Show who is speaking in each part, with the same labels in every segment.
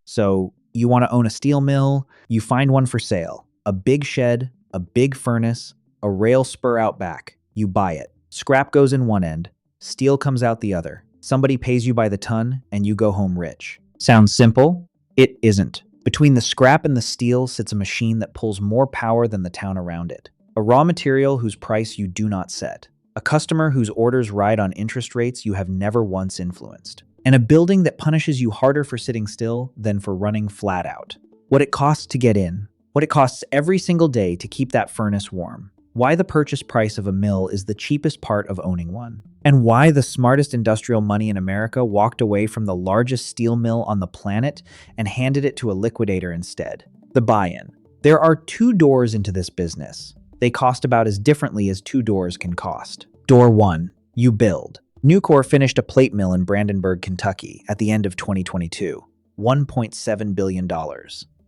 Speaker 1: So you want to own a steel mill, you find one for sale. A big shed, a big furnace, a rail spur out back. You buy it. Scrap goes in one end, steel comes out the other. Somebody pays you by the ton, and you go home rich. Sounds simple? It isn't. Between the scrap and the steel sits a machine that pulls more power than the town around it. A raw material whose price you do not set. A customer whose orders ride on interest rates you have never once influenced. And a building that punishes you harder for sitting still than for running flat out. What it costs to get in. What it costs every single day to keep that furnace warm. Why the purchase price of a mill is the cheapest part of owning one. And why the smartest industrial money in America walked away from the largest steel mill on the planet and handed it to a liquidator instead. The buy-in. There are two doors into this business. They cost about as differently as two doors can cost. Door 1. You build. Nucor finished a plate mill in Brandenburg, Kentucky at the end of 2022. $1.7 billion.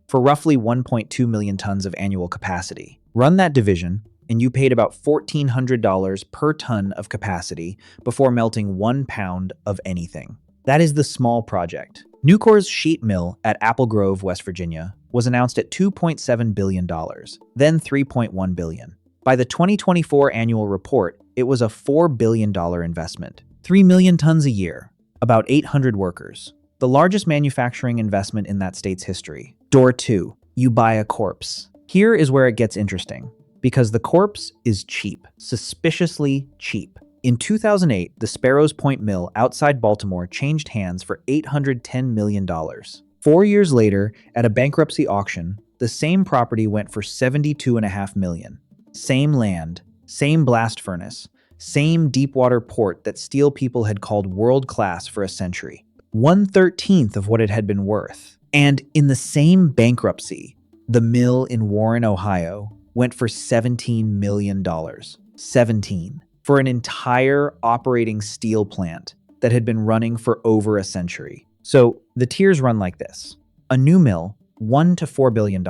Speaker 1: For roughly 1.2 million tons of annual capacity. Run that division, and you paid about $1,400 per ton of capacity before melting 1 pound of anything. That is the small project. Nucor's sheet mill at Apple Grove, West Virginia, was announced at $2.7 billion, then $3.1 billion. By the 2024 annual report, it was a $4 billion investment. 3 million tons a year, about 800 workers. The largest manufacturing investment in that state's history. Door 2. You buy a corpse. Here is where it gets interesting. Because the corpse is cheap, suspiciously cheap. In 2008, the Sparrows Point mill outside Baltimore changed hands for $810 million. 4 years later, at a bankruptcy auction, the same property went for $72.5 million. Same land, same blast furnace, same deepwater port that steel people had called world-class for a century. 1/13 of what it had been worth. And in the same bankruptcy, the mill in Warren, Ohio, went for $17 million. 17. For an entire operating steel plant that had been running for over a century. So the tiers run like this. A new mill, $1 to $4 billion.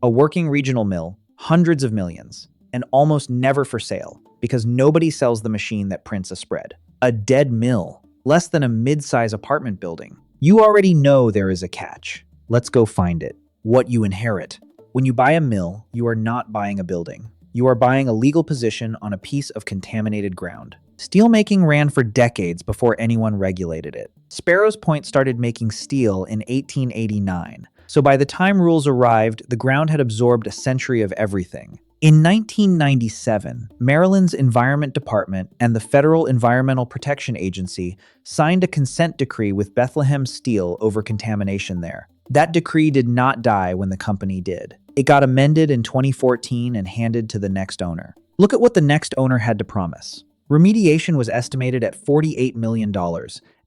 Speaker 1: A working regional mill, hundreds of millions. And almost never for sale, because nobody sells the machine that prints a spread. A dead mill, less than a mid-size apartment building. You already know there is a catch. Let's go find it. What you inherit. When you buy a mill, you are not buying a building. You are buying a legal position on a piece of contaminated ground. Steelmaking ran for decades before anyone regulated it. Sparrows Point started making steel in 1889, so by the time rules arrived, the ground had absorbed a century of everything. In 1997, Maryland's Environment Department and the Federal Environmental Protection Agency signed a consent decree with Bethlehem Steel over contamination there. That decree did not die when the company did. It got amended in 2014 and handed to the next owner. Look at what the next owner had to promise. Remediation was estimated at $48 million,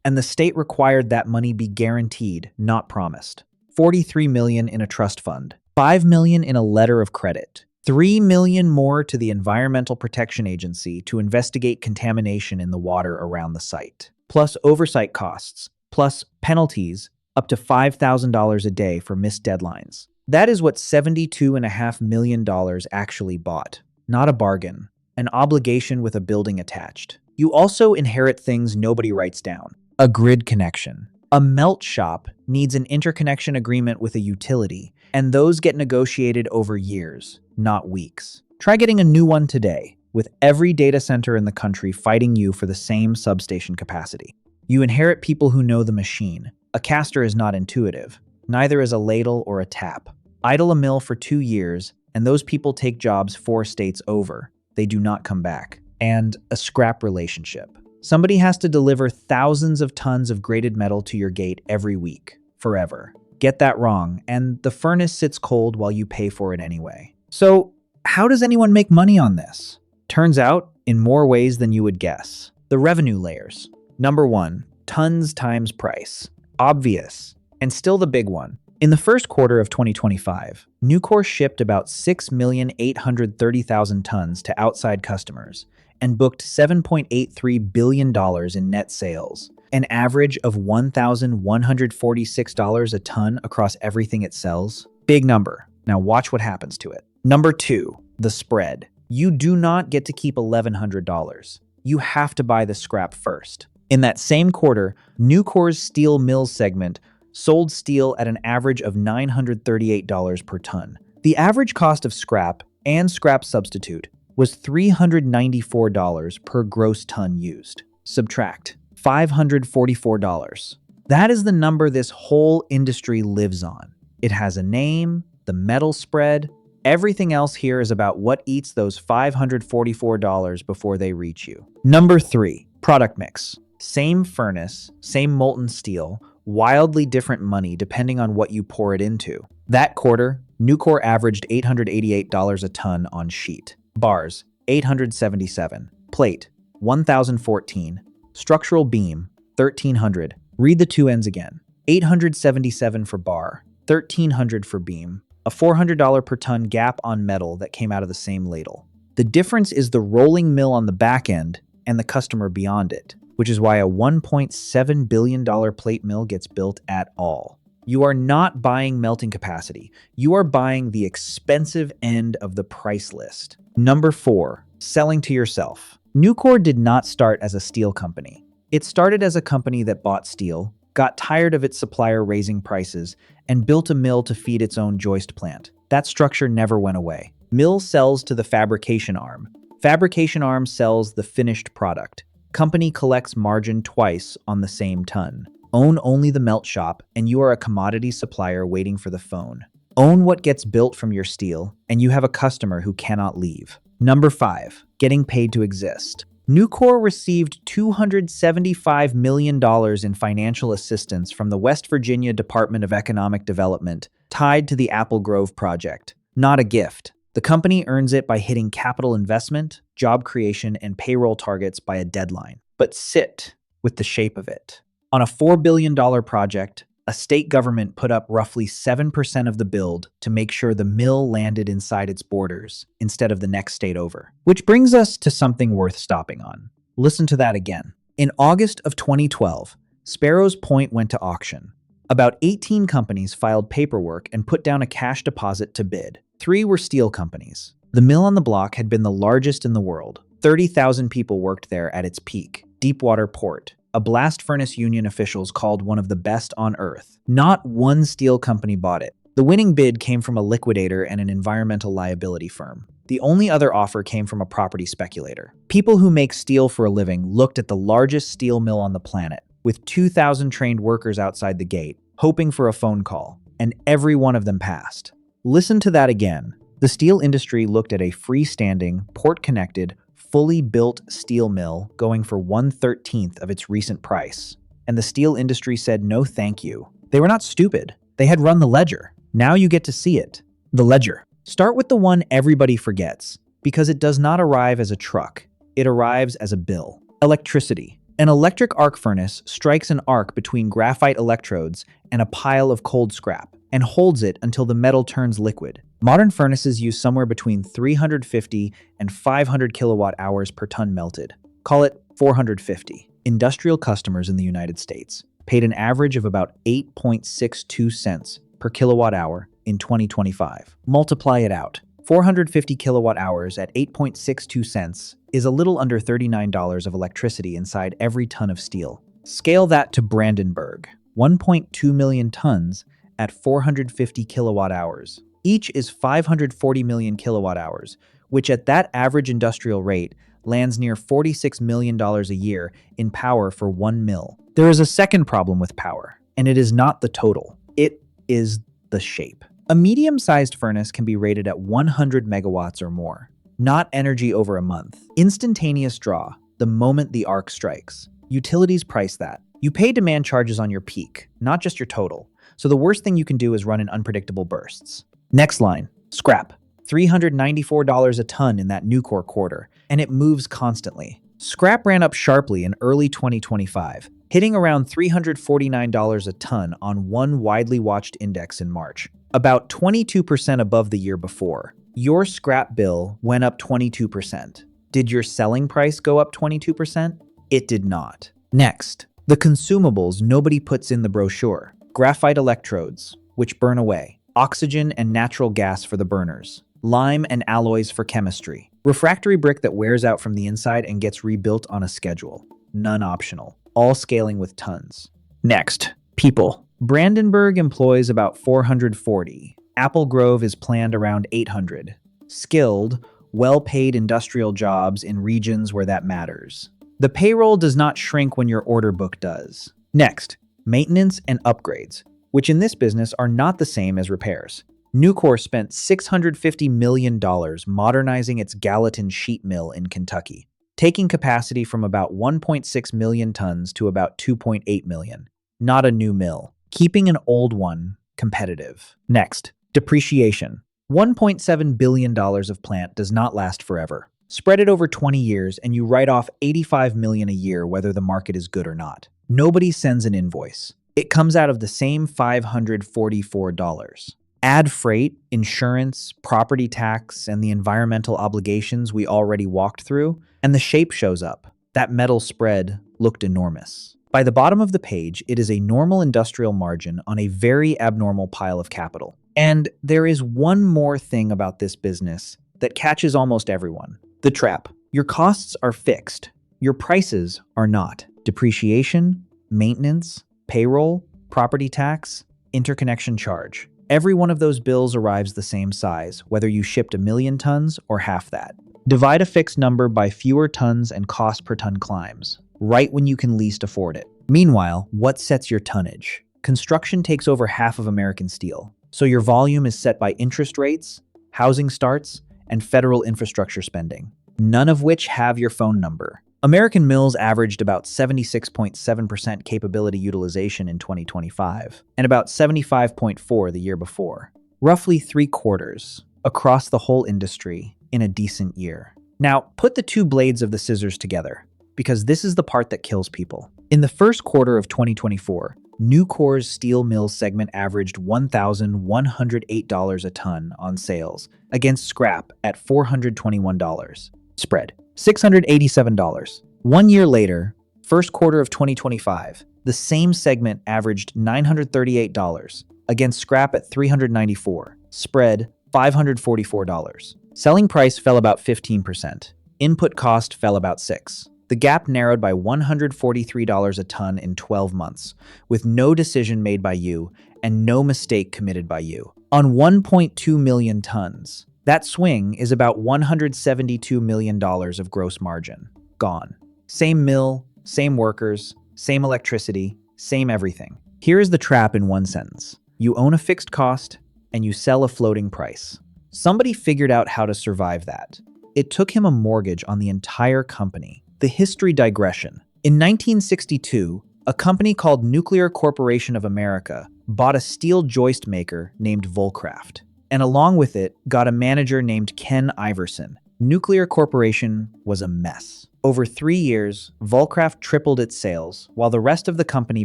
Speaker 1: and the state required that money be guaranteed, not promised. $43 million in a trust fund, $5 million in a letter of credit, $3 million more to the Environmental Protection Agency to investigate contamination in the water around the site, plus oversight costs, plus penalties up to $5,000 a day for missed deadlines. That is what $72.5 million actually bought. Not a bargain. An obligation with a building attached. You also inherit things nobody writes down. A grid connection. A melt shop needs an interconnection agreement with a utility, and those get negotiated over years, not weeks. Try getting a new one today, with every data center in the country fighting you for the same substation capacity. You inherit people who know the machine. A caster is not intuitive. Neither is a ladle or a tap. Idle a mill for 2 years, and those people take jobs 4 states over. They do not come back. And a scrap relationship. Somebody has to deliver thousands of tons of graded metal to your gate every week, forever. Get that wrong, and the furnace sits cold while you pay for it anyway. So, how does anyone make money on this? Turns out, in more ways than you would guess. The revenue layers. Number 1, tons times price. Obvious, and still the big one. In the first quarter of 2025, Nucor shipped about 6,830,000 tons to outside customers and booked $7.83 billion in net sales, an average of $1,146 a ton across everything it sells. Big number. Now watch what happens to it. Number 2, the spread. You do not get to keep $1,100. You have to buy the scrap first. In that same quarter, Nucor's steel mills segment sold steel at an average of $938 per ton. The average cost of scrap and scrap substitute was $394 per gross ton used. Subtract $544. That is the number this whole industry lives on. It has a name, the metal spread. Everything else here is about what eats those $544 before they reach you. Number 3, product mix. Same furnace, same molten steel, wildly different money depending on what you pour it into. That quarter, Nucor averaged $888 a ton on sheet. Bars, $877. Plate, $1,014. Structural beam, $1,300. Read the two ends again. $877 for bar, $1,300 for beam. A $400 per ton gap on metal that came out of the same ladle. The difference is the rolling mill on the back end and the customer beyond it, which is why a $1.7 billion plate mill gets built at all. You are not buying melting capacity. You are buying the expensive end of the price list. Number 4, selling to yourself. Nucor did not start as a steel company. It started as a company that bought steel, got tired of its supplier raising prices, and built a mill to feed its own joist plant. That structure never went away. Mill sells to the fabrication arm. Fabrication arm sells the finished product. Company collects margin twice on the same ton. Own only the melt shop, and you are a commodity supplier waiting for the phone. Own what gets built from your steel, and you have a customer who cannot leave. Number 5, getting paid to exist. Nucor received $275 million in financial assistance from the West Virginia Department of Economic Development, tied to the Apple Grove project. Not a gift. The company earns it by hitting capital investment, job creation, and payroll targets by a deadline. But sit with the shape of it. On a $4 billion project, a state government put up roughly 7% of the build to make sure the mill landed inside its borders instead of the next state over. Which brings us to something worth stopping on. Listen to that again. In August of 2012, Sparrows Point went to auction. About 18 companies filed paperwork and put down a cash deposit to bid. 3 were steel companies. The mill on the block had been the largest in the world. 30,000 people worked there at its peak. Deepwater port. A blast furnace union officials called one of the best on earth. Not one steel company bought it. The winning bid came from a liquidator and an environmental liability firm. The only other offer came from a property speculator. People who make steel for a living looked at the largest steel mill on the planet, with 2,000 trained workers outside the gate, hoping for a phone call, and every one of them passed. Listen to that again. The steel industry looked at a freestanding, port-connected, fully built steel mill going for 1/13 of its recent price. And the steel industry said no thank you. They were not stupid. They had run the ledger. Now you get to see it. The ledger. Start with the one everybody forgets, because it does not arrive as a truck. It arrives as a bill. Electricity. An electric arc furnace strikes an arc between graphite electrodes and a pile of cold scrap, and holds it until the metal turns liquid. Modern furnaces use somewhere between 350 and 500 kilowatt hours per ton melted. Call it 450. Industrial customers in the United States paid an average of about 8.62 cents per kilowatt hour in 2025. Multiply it out. 450 kilowatt hours at 8.62 cents is a little under $39 of electricity inside every ton of steel. Scale that to Brandenburg. 1.2 million tons at 450 kilowatt hours. Each is 540 million kilowatt hours, which at that average industrial rate lands near $46 million a year in power for one mill. There is a second problem with power, and it is not the total. It is the shape. A medium-sized furnace can be rated at 100 megawatts or more, not energy over a month. Instantaneous draw, the moment the arc strikes. Utilities price that. You pay demand charges on your peak, not just your total. So the worst thing you can do is run in unpredictable bursts. Next line, scrap. $394 a ton in that Nucor quarter, and it moves constantly. Scrap ran up sharply in early 2025, hitting around $349 a ton on one widely watched index in March, about 22% above the year before. Your scrap bill went up 22%. Did your selling price go up 22%? It did not. Next, the consumables nobody puts in the brochure. Graphite electrodes, which burn away. Oxygen and natural gas for the burners. Lime and alloys for chemistry. Refractory brick that wears out from the inside and gets rebuilt on a schedule. None optional. All scaling with tons. Next, people. Brandenburg employs about 440. Apple Grove is planned around 800. Skilled, well-paid industrial jobs in regions where that matters. The payroll does not shrink when your order book does. Next, maintenance and upgrades, which in this business are not the same as repairs. Nucor spent $650 million modernizing its Gallatin sheet mill in Kentucky, taking capacity from about 1.6 million tons to about 2.8 million. Not a new mill, keeping an old one competitive. Next, depreciation. $1.7 billion of plant does not last forever. Spread it over 20 years and you write off $85 million a year whether the market is good or not. Nobody sends an invoice. It comes out of the same $544. Add freight, insurance, property tax, and the environmental obligations we already walked through, and the shape shows up. That metal spread looked enormous. By the bottom of the page, it is a normal industrial margin on a very abnormal pile of capital. And there is one more thing about this business that catches almost everyone. The trap. Your costs are fixed. Your prices are not. Depreciation, maintenance, payroll, property tax, interconnection charge. Every one of those bills arrives the same size, whether you shipped 1 million tons or half that. Divide a fixed number by fewer tons and cost per ton climbs, right when you can least afford it. Meanwhile, what sets your tonnage? Construction takes over half of American steel, so your volume is set by interest rates, housing starts, and federal infrastructure spending, none of which have your phone number. American mills averaged about 76.7% capability utilization in 2025, and about 75.4% the year before. Roughly 3/4 across the whole industry in a decent year. Now, put the two blades of the scissors together, because this is the part that kills people. In the first quarter of 2024, Nucor's steel mill segment averaged $1,108 a ton on sales, against scrap at $421. Spread, $687. 1 year later, first quarter of 2025, the same segment averaged $938, against scrap at $394. Spread, $544. Selling price fell about 15%. Input cost fell about 6%. The gap narrowed by $143 a ton in 12 months, with no decision made by you and no mistake committed by you. On 1.2 million tons, that swing is about $172 million of gross margin. Gone. Same mill, same workers, same electricity, same everything. Here is the trap in one sentence. You own a fixed cost, and you sell a floating price. Somebody figured out how to survive that. It took him a mortgage on the entire company. The history digression. In 1962, a company called Nuclear Corporation of America bought a steel joist maker named Volcraft, and along with it got a manager named Ken Iverson. Nuclear Corporation was a mess. Over 3 years, Volcraft tripled its sales, while the rest of the company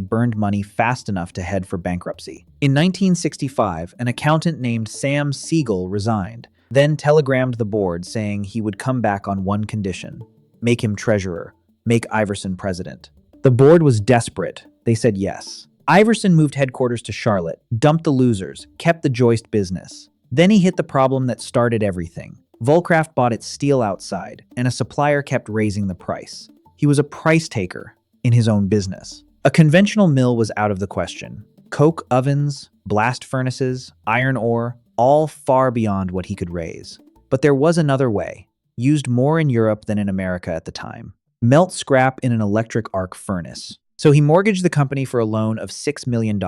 Speaker 1: burned money fast enough to head for bankruptcy. In 1965, an accountant named Sam Siegel resigned, then telegrammed the board saying he would come back on one condition: make him treasurer, make Iverson president. The board was desperate. They said yes. Iverson moved headquarters to Charlotte, dumped the losers, kept the joist business. Then he hit the problem that started everything. Volcraft bought its steel outside, and a supplier kept raising the price. He was a price taker in his own business. A conventional mill was out of the question. Coke ovens, blast furnaces, iron ore, all far beyond what he could raise. But there was another way, used more in Europe than in America at the time. Melt scrap in an electric arc furnace. So he mortgaged the company for a loan of $6 million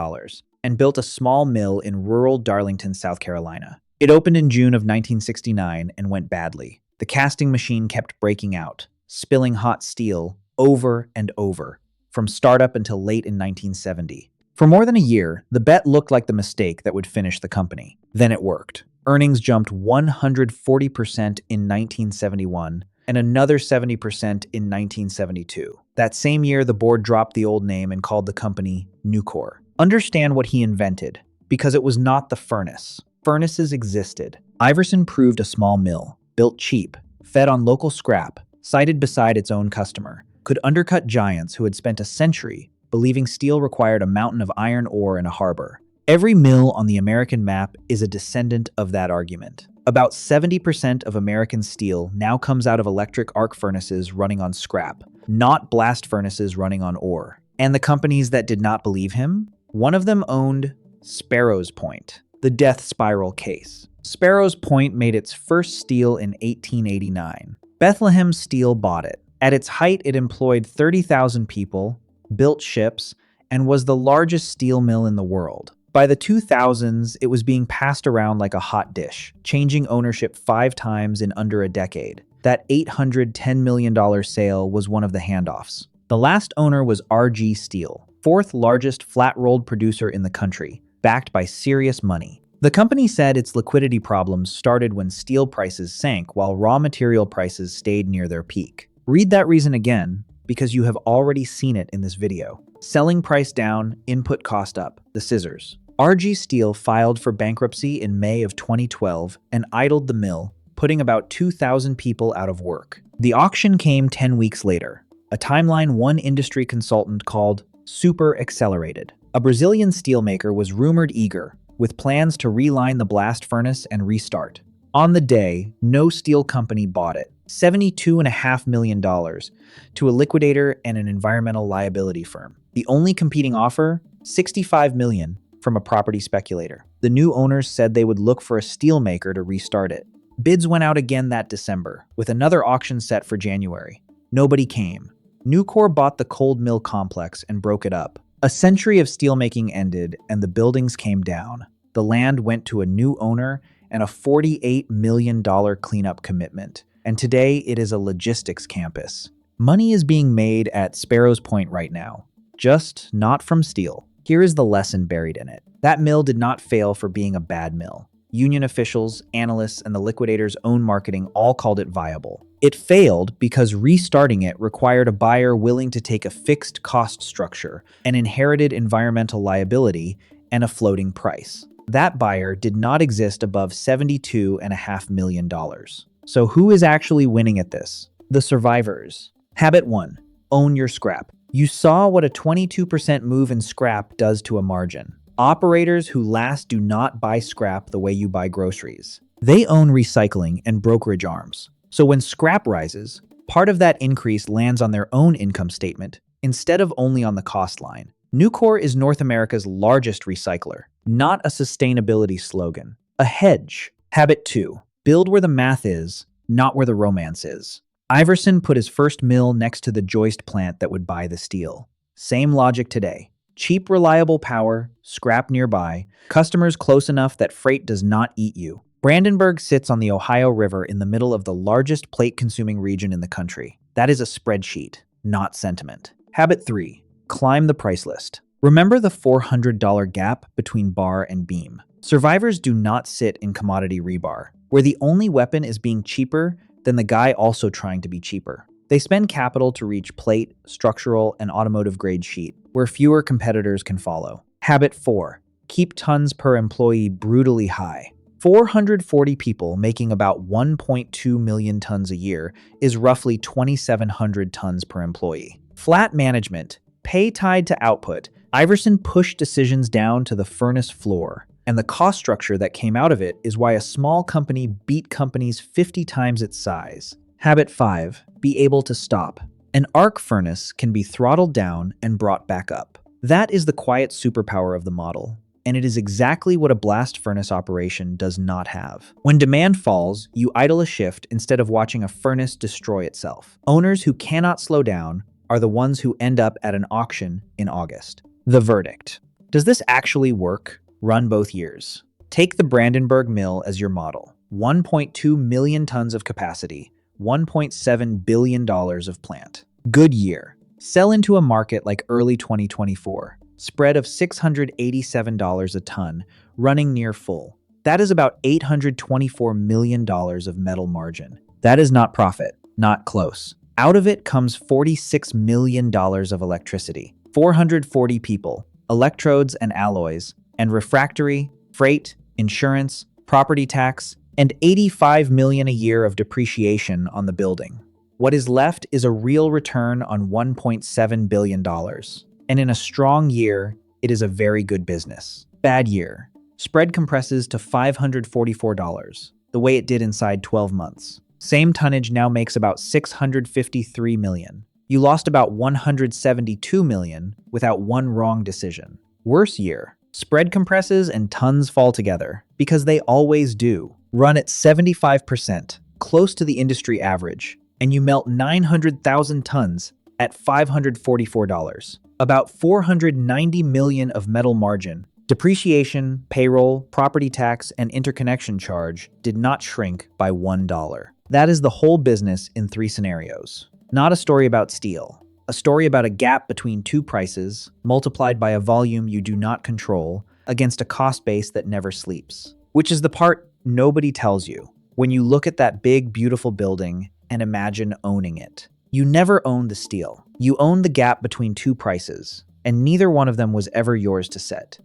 Speaker 1: and built a small mill in rural Darlington, South Carolina. It opened in June of 1969 and went badly. The casting machine kept breaking out, spilling hot steel over and over, from startup until late in 1970. For more than a year, the bet looked like the mistake that would finish the company. Then it worked. Earnings jumped 140% in 1971 and another 70% in 1972. That same year, the board dropped the old name and called the company Nucor. Understand what he invented, because it was not the furnace. Furnaces existed. Iverson proved a small mill, built cheap, fed on local scrap, sited beside its own customer, could undercut giants who had spent a century believing steel required a mountain of iron ore in a harbor. Every mill on the American map is a descendant of that argument. About 70% of American steel now comes out of electric arc furnaces running on scrap, not blast furnaces running on ore. And the companies that did not believe him? One of them owned Sparrows Point, the death spiral case. Sparrows Point made its first steel in 1889. Bethlehem Steel bought it. At its height, it employed 30,000 people, built ships, and was the largest steel mill in the world. By the 2000s, it was being passed around like a hot dish, changing ownership 5 times in under a decade. That $810 million sale was one of the handoffs. The last owner was RG Steel, fourth largest flat-rolled producer in the country, backed by serious money. The company said its liquidity problems started when steel prices sank while raw material prices stayed near their peak. Read that reason again, because you have already seen it in this video. Selling price down, input cost up, the scissors. RG Steel filed for bankruptcy in May of 2012 and idled the mill, putting about 2,000 people out of work. The auction came 10 weeks later, a timeline one industry consultant called super accelerated. A Brazilian steelmaker was rumored eager, with plans to reline the blast furnace and restart. On the day, no steel company bought it, $72.5 million, to a liquidator and an environmental liability firm. The only competing offer, $65 million, from a property speculator. The new owners said they would look for a steelmaker to restart it. Bids went out again that December, with another auction set for January. Nobody came. Nucor bought the cold mill complex and broke it up. A century of steelmaking ended, and the buildings came down. The land went to a new owner and a $48 million cleanup commitment. And today it is a logistics campus. Money is being made at Sparrows Point right now, just not from steel. Here is the lesson buried in it. That mill did not fail for being a bad mill. Union officials, analysts, and the liquidator's own marketing all called it viable. It failed because restarting it required a buyer willing to take a fixed cost structure, an inherited environmental liability, and a floating price. That buyer did not exist above $72.5 million. So who is actually winning at this? The survivors. Habit 1. Own your scrap. You saw what a 22% move in scrap does to a margin. Operators who last do not buy scrap the way you buy groceries. They own recycling and brokerage arms. So when scrap rises, part of that increase lands on their own income statement instead of only on the cost line. Nucor is North America's largest recycler, not a sustainability slogan. A hedge. Habit 2. Build where the math is, not where the romance is. Iverson put his first mill next to the joist plant that would buy the steel. Same logic today. Cheap, reliable power, scrap nearby, customers close enough that freight does not eat you. Brandenburg sits on the Ohio River in the middle of the largest plate-consuming region in the country. That is a spreadsheet, not sentiment. Habit 3. Climb the price list. Remember the $400 gap between bar and beam. Survivors do not sit in commodity rebar, where the only weapon is being cheaper than the guy also trying to be cheaper. They spend capital to reach plate, structural, and automotive-grade sheet, where fewer competitors can follow. Habit 4. Keep tons per employee brutally high. 440 people making about 1.2 million tons a year is roughly 2,700 tons per employee. Flat management, pay tied to output. Iverson pushed decisions down to the furnace floor, and the cost structure that came out of it is why a small company beat companies 50 times its size. Habit 5. Be able to stop. An arc furnace can be throttled down and brought back up. That is the quiet superpower of the model, and it is exactly what a blast furnace operation does not have. When demand falls, you idle a shift instead of watching a furnace destroy itself. Owners who cannot slow down are the ones who end up at an auction in August. The verdict. Does this actually work? Run both years. Take the Brandenburg mill as your model. 1.2 million tons of capacity, $1.7 billion of plant. Good year. Sell into a market like early 2024. Spread of $687 a ton, running near full. That is about $824 million of metal margin. That is not profit, not close. Out of it comes $46 million of electricity, 440 people, electrodes and alloys, and refractory, freight, insurance, property tax, and $85 million a year of depreciation on the building. What is left is a real return on $1.7 billion. And in a strong year, it is a very good business. Bad year. Spread compresses to $544, the way it did inside 12 months. Same tonnage now makes about $653 million. You lost about $172 million without one wrong decision. Worse year. Spread compresses and tons fall together, because they always do. Run at 75%, close to the industry average, and you melt 900,000 tons at $544. About 490 million of metal margin. Depreciation, payroll, property tax, and interconnection charge did not shrink by $1. That is the whole business in 3 scenarios. Not a story about steel. A story about a gap between 2 prices, multiplied by a volume you do not control, against a cost base that never sleeps. Which is the part nobody tells you when you look at that big, beautiful building and imagine owning it. You never own the steel. You own the gap between 2 prices, and neither one of them was ever yours to set.